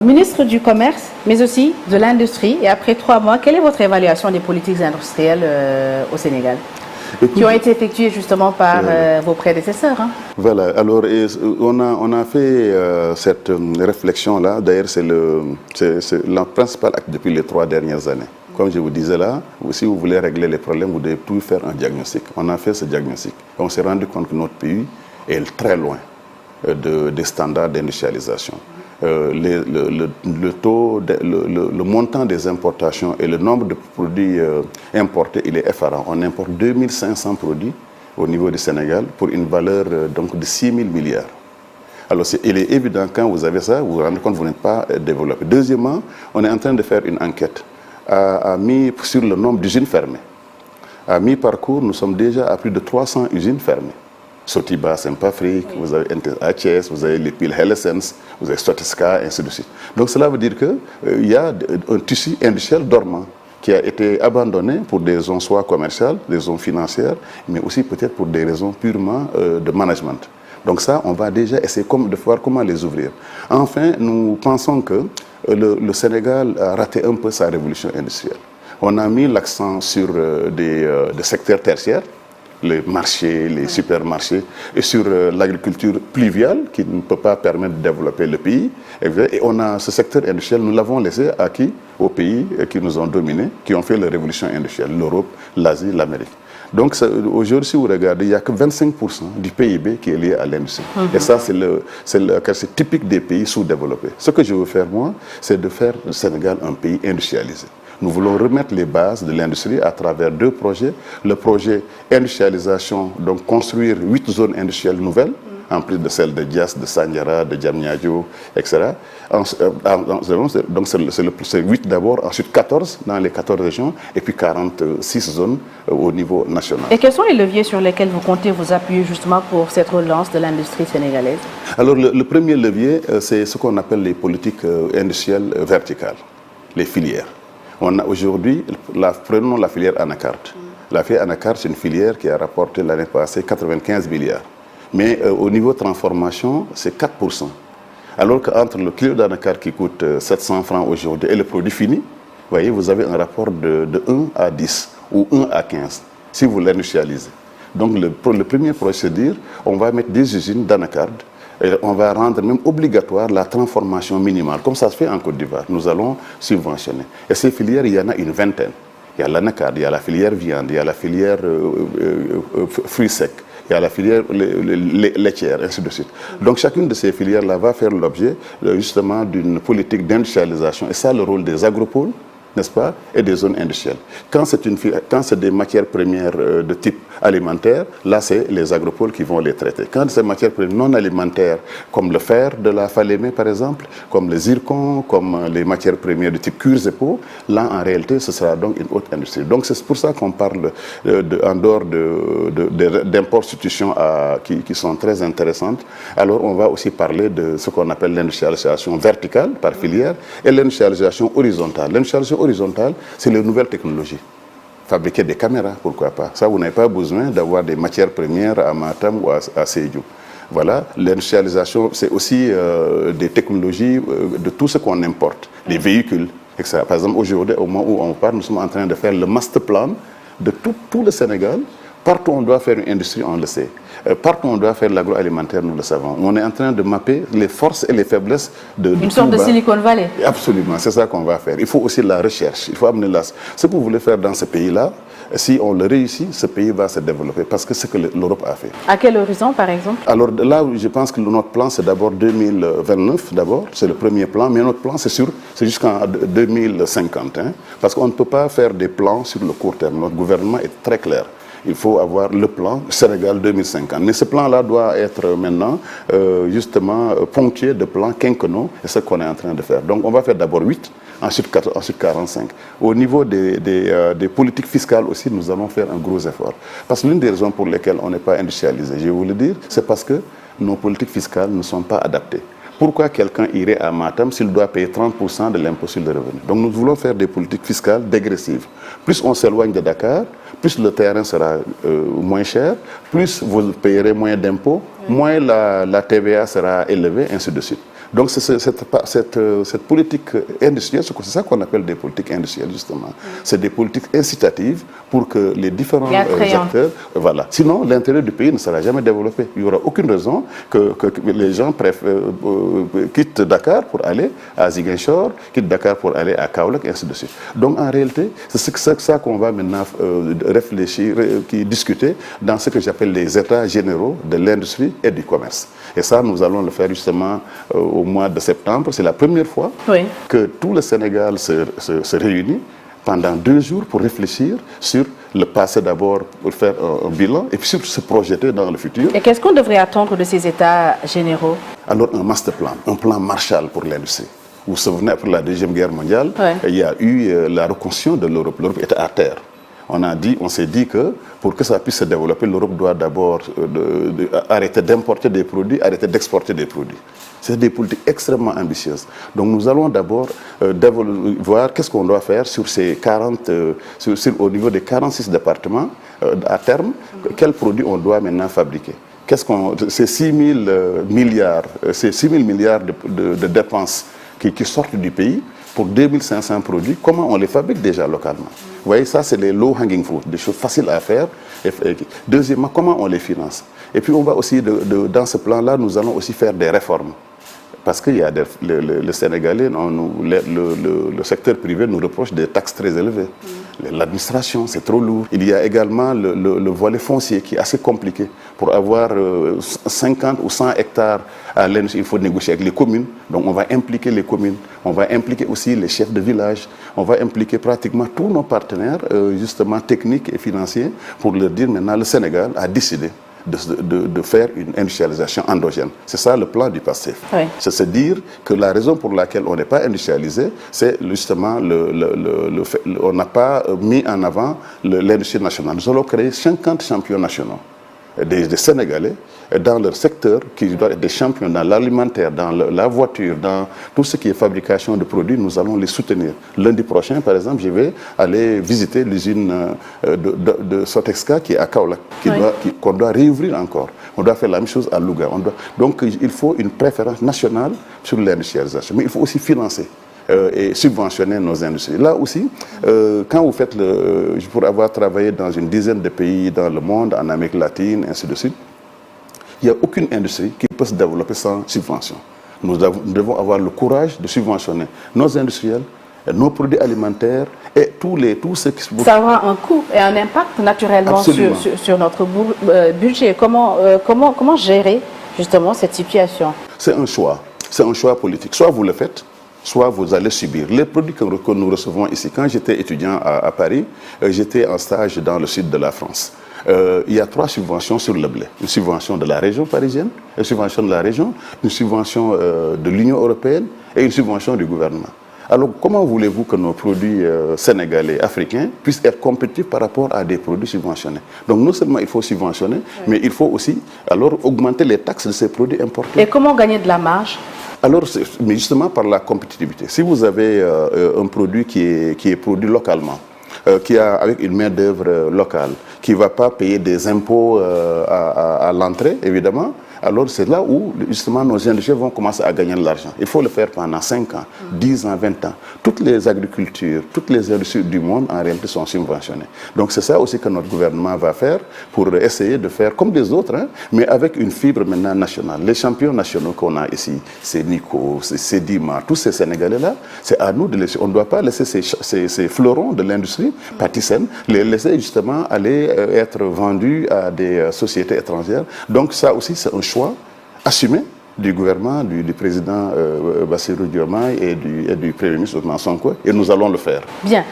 Ministre du Commerce, mais aussi de l'Industrie, et après 3 mois, quelle est votre évaluation des politiques industrielles au Sénégal, qui ont été effectuées justement par vos prédécesseurs, hein? Voilà, alors on a fait cette réflexion-là, d'ailleurs c'est le principal acte depuis les 3 dernières années. Comme je vous disais là, si vous voulez régler les problèmes, vous devez tout faire un diagnostic. On a fait ce diagnostic. On s'est rendu compte que notre pays est très loin des standards d'industrialisation. Le montant des importations et le nombre de produits importés, il est effarant. On importe 2500 produits au niveau du Sénégal pour une valeur donc de 6 000 milliards. Alors il est évident, quand vous avez ça, vous vous rendez compte que vous n'êtes pas développé. Deuxièmement, on est en train de faire une enquête sur le nombre d'usines fermées. À mi-parcours, nous sommes déjà à plus de 300 usines fermées. Sotiba, Saint-Afrique, vous avez HS, vous avez les piles Hellesens, vous avez Statiska, et ainsi de suite. Donc cela veut dire qu'il y a un tissu industriel dormant qui a été abandonné pour des raisons soit commerciales, des raisons financières, mais aussi peut-être pour des raisons purement de management. Donc ça, on va déjà essayer de voir comment les ouvrir. Enfin, nous pensons que le Sénégal a raté un peu sa révolution industrielle. On a mis l'accent sur des secteurs tertiaires, les marchés, les supermarchés, et sur l'agriculture pluviale qui ne peut pas permettre de développer le pays. Et on a ce secteur industriel, nous l'avons laissé acquis aux pays qui nous ont dominés, qui ont fait la révolution industrielle, l'Europe, l'Asie, l'Amérique. Donc aujourd'hui, si vous regardez, il n'y a que 25% du PIB qui est lié à l'industrie. Et ça, c'est typique des pays sous-développés. Ce que je veux faire, moi, c'est de faire du Sénégal un pays industrialisé. Nous voulons remettre les bases de l'industrie à travers 2 projets. Le projet industrialisation, donc construire 8 zones industrielles nouvelles, en plus de celles de Dias, de Sandiara, de Diamniadio, etc. Donc c'est 8 d'abord, ensuite 14 dans les 14 régions, et puis 46 zones au niveau national. Et quels sont les leviers sur lesquels vous comptez vous appuyer justement pour cette relance de l'industrie sénégalaise? Alors le premier levier, c'est ce qu'on appelle les politiques industrielles verticales, les filières. On a aujourd'hui, prenons la filière Anacarte. La filière Anacarte, c'est une filière qui a rapporté l'année passée 95 milliards. Mais au niveau transformation, c'est 4%. Alors qu'entre le kilo d'Anacarte qui coûte 700 francs aujourd'hui et le produit fini, voyez, vous avez un rapport de 1 à 10 ou 1 à 15, si vous l'industrialisez. Donc le premier projet, c'est de dire, on va mettre des usines d'Anacarte. Et on va rendre même obligatoire la transformation minimale, comme ça se fait en Côte d'Ivoire. Nous allons subventionner. Et ces filières, il y en a une vingtaine. Il y a l'anacarde, il y a la filière viande, il y a la filière fruits secs, il y a la filière laitière, ainsi de suite. Donc chacune de ces filières-là va faire l'objet justement d'une politique d'industrialisation. Et ça, le rôle des agropoles, n'est-ce pas, et des zones industrielles. Quand c'est des matières premières de type alimentaire, là, c'est les agropoles qui vont les traiter. Quand c'est des matières premières non alimentaires, comme le fer de la Falémé, par exemple, comme le zircon, comme les matières premières de type cuirs et peaux, là, en réalité, ce sera donc une autre industrie. Donc, c'est pour ça qu'on parle, en dehors d'importations qui sont très intéressantes. Alors, on va aussi parler de ce qu'on appelle l'industrialisation verticale, par filière, et l'industrialisation horizontale. L'industrialisation horizontale, c'est les nouvelles technologies. Fabriquer des caméras, pourquoi pas. Ça, vous n'avez pas besoin d'avoir des matières premières à Matam ou à Sédhiou. Voilà, l'industrialisation, c'est aussi des technologies de tout ce qu'on importe, les véhicules, etc. Par exemple, aujourd'hui, au moment où on parle, nous sommes en train de faire le master plan de tout le Sénégal. Partout où on doit faire une industrie, on le sait. Partout où on doit faire l'agroalimentaire, nous le savons. On est en train de mapper les forces et les faiblesses de une sorte de Silicon Valley. Absolument, c'est ça qu'on va faire. Il faut aussi la recherche. Il faut amener ce que vous voulez faire dans ce pays-là. Si on le réussit, ce pays va se développer parce que c'est ce que l'Europe a fait. À quel horizon, par exemple? Alors là, je pense que notre plan, c'est d'abord 2029, d'abord. C'est le premier plan. Mais notre plan, c'est jusqu'en 2050. Hein, parce qu'on ne peut pas faire des plans sur le court terme. Notre gouvernement est très clair. Il faut avoir le plan Sénégal 2050. Mais ce plan-là doit être maintenant justement ponctué de plans quinquennaux, et c'est ce qu'on est en train de faire. Donc on va faire d'abord 8, ensuite 45. Au niveau des politiques fiscales aussi, nous allons faire un gros effort. Parce que l'une des raisons pour lesquelles on n'est pas industrialisé, je vais vous le dire, c'est parce que nos politiques fiscales ne sont pas adaptées. Pourquoi quelqu'un irait à Matam s'il doit payer 30% de l'impôt sur le revenu? Donc nous voulons faire des politiques fiscales dégressives. Plus on s'éloigne de Dakar, plus le terrain sera moins cher, plus vous payerez moins d'impôts, moins la TVA sera élevée, ainsi de suite. Donc c'est cette politique industrielle, c'est ça qu'on appelle des politiques industrielles justement. C'est des politiques incitatives pour que les différents acteurs, voilà. Sinon l'intérêt du pays ne sera jamais développé. Il n'y aura aucune raison que les gens quittent Dakar pour aller à Ziguinchor, quittent Dakar pour aller à Kaolack, et ainsi de suite. Donc en réalité, c'est ça qu'on va maintenant réfléchir, discuter dans ce que j'appelle les états généraux de l'industrie et du commerce. Et ça, nous allons le faire justement au mois de septembre. C'est la première fois que tout le Sénégal se réunit pendant 2 jours pour réfléchir sur le passé d'abord, pour faire un bilan, et puis surtout se projeter dans le futur. Et qu'est-ce qu'on devrait attendre de ces états généraux? Alors un master plan, un plan Marshall pour l'industrie. Vous vous souvenez, après la Deuxième Guerre mondiale, il y a eu la reconstruction de l'Europe. L'Europe était à terre. On s'est dit que pour que ça puisse se développer, l'Europe doit d'abord arrêter d'importer des produits, arrêter d'exporter des produits. C'est des politiques extrêmement ambitieuses. Donc nous allons d'abord voir qu'est-ce qu'on doit faire sur ces 40, au niveau des 46 départements à terme, quels produits on doit maintenant fabriquer. Ces 6 000 milliards de dépenses qui sortent du pays pour 2500 produits, comment on les fabrique déjà localement? Vous voyez, ça c'est les low hanging fruits, des choses faciles à faire. Deuxièmement, comment on les finance? Et puis on va aussi, dans ce plan-là, nous allons aussi faire des réformes. Parce qu'il y a le Sénégalais, le secteur privé nous reproche des taxes très élevées. L'administration, c'est trop lourd. Il y a également le volet foncier qui est assez compliqué. Pour avoir 50 ou 100 hectares à l'industrie, il faut négocier avec les communes. Donc on va impliquer les communes. On va impliquer aussi les chefs de village. On va impliquer pratiquement tous nos partenaires, justement techniques et financiers, pour leur dire maintenant le Sénégal a décidé de faire une industrialisation endogène. C'est ça le plan du PASTEF. C'est se dire que la raison pour laquelle on n'est pas industrialisé, c'est justement on n'a pas mis en avant l'industrie nationale. Nous allons créer 50 champions nationaux, des Sénégalais, dans leur secteur, qui doivent être des champions dans l'alimentaire, dans la voiture, dans tout ce qui est fabrication de produits. Nous allons les soutenir. Lundi prochain, par exemple, je vais aller visiter l'usine de Sotexka qui est à Kaolack, qu'on doit réouvrir encore. On doit faire la même chose à Louga. Donc il faut une préférence nationale sur l'industrialisation. Mais il faut aussi financer et subventionner nos industries. Là aussi, quand vous faites pour avoir travaillé dans une dizaine de pays dans le monde, en Amérique latine, ainsi de suite, il n'y a aucune industrie qui peut se développer sans subvention. Nous devons avoir le courage de subventionner nos industriels, nos produits alimentaires et tout ce qui... Ça aura un coût et un impact naturellement sur notre budget. Comment gérer justement cette situation? C'est un choix politique. Soit vous le faites, soit vous allez subir. Les produits que nous recevons ici, quand j'étais étudiant à Paris, j'étais en stage dans le sud de la France. Il y a 3 subventions sur le blé. Une subvention de la région parisienne, une subvention de la région, une subvention de l'Union européenne et une subvention du gouvernement. Alors comment voulez-vous que nos produits sénégalais, africains, puissent être compétitifs par rapport à des produits subventionnés? Donc non seulement il faut subventionner, mais il faut aussi alors augmenter les taxes de ces produits importés. Et comment gagner de la marge? Alors, mais justement par la compétitivité. Si vous avez un produit qui est produit localement, avec une main-d'œuvre locale, qui ne va pas payer des impôts à l'entrée, évidemment, alors c'est là où justement nos industries vont commencer à gagner de l'argent. Il faut le faire pendant 5 ans, 10 ans, 20 ans. Toutes les agricultures, toutes les industries du monde en réalité sont subventionnées. Donc c'est ça aussi que notre gouvernement va faire pour essayer de faire comme des autres, hein, mais avec une fibre maintenant nationale. Les champions nationaux qu'on a ici, c'est Nico, c'est Dima, tous ces Sénégalais-là, c'est à nous de laisser. On ne doit pas laisser ces fleurons de l'industrie, Patisen, les laisser justement aller être vendus à des sociétés étrangères. Donc ça aussi c'est un choix assumé du gouvernement, du président Bassirou Diomaye et du Premier ministre Ousmane Sonko, et nous allons le faire. Bien.